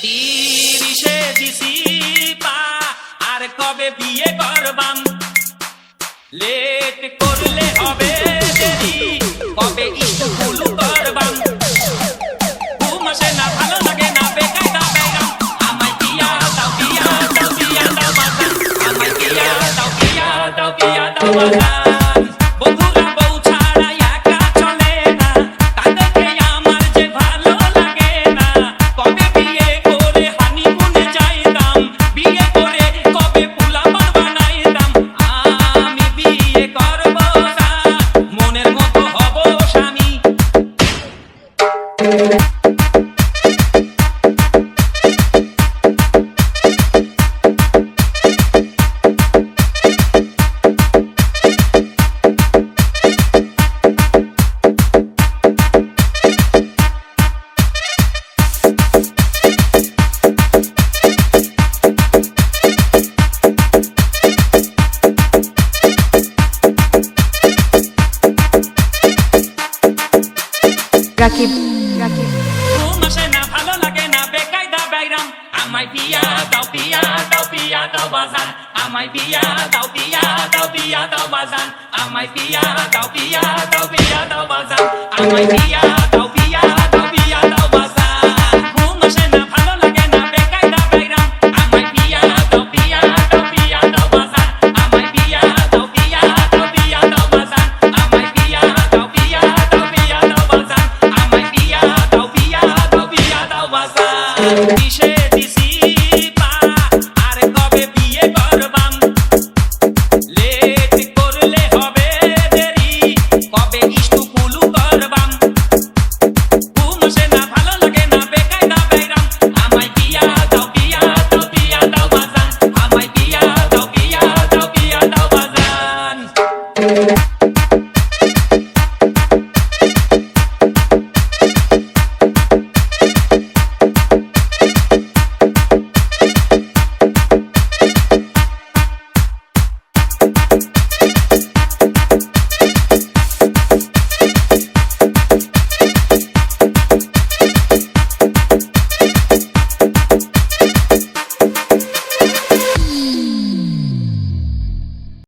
তিরিশে দিছি পা আর কবে বিয়ে করবাম লেট করলে হবে দেরি কবে স্কুল করবাম ঘুম আসে না ভালো লাগে না বেকায়দা বেগাম আমায় পিয়া দাও পিয়া দাও পিয়া দাও বাজান আমায় পিয়া দাও পিয়া দাও পিয়া দাও বাজান বন্ধুরা বউ ছাড়া একা চলে না তাদেরকে আমার যে ভালো লাগে না কবে বিয়ে করে হানিমুনে যাইতাম বিয়ে করে কবে পোলাপান বানাইতাম আমি বিয়ে করব না মনের মতো হব স্বামী রাকিব রাকিব ঘুম আসে না ভালো লাগে না বেকায়দা বাইরাম আমায় পিয়া দাও পিয়া দাও পিয়া দাও বাজান আমায় পিয়া দাও পিয়া দাও পিয়া দাও বাজান আমায় পিয়া দাও পিয়া দাও পিয়া দাও বাজান আমায় পিয়া দাও পিয়া দাও পিয়া দাও বাজান ঘুম আসে না ভালো লাগে না বেকায়দা বাইরাম আমায় পিয়া দাও পিয়া দাও পিয়া দাও বাজান আমায় পিয়া দাও পিয়া দাও পিয়া দাও বাজান আমায় পিয়া দাও পিয়া দাও পিয়া দাও বাজান আমায় পিয়া দাও পিয়া দাও পিয়া দাও বাজান কিসে দিছি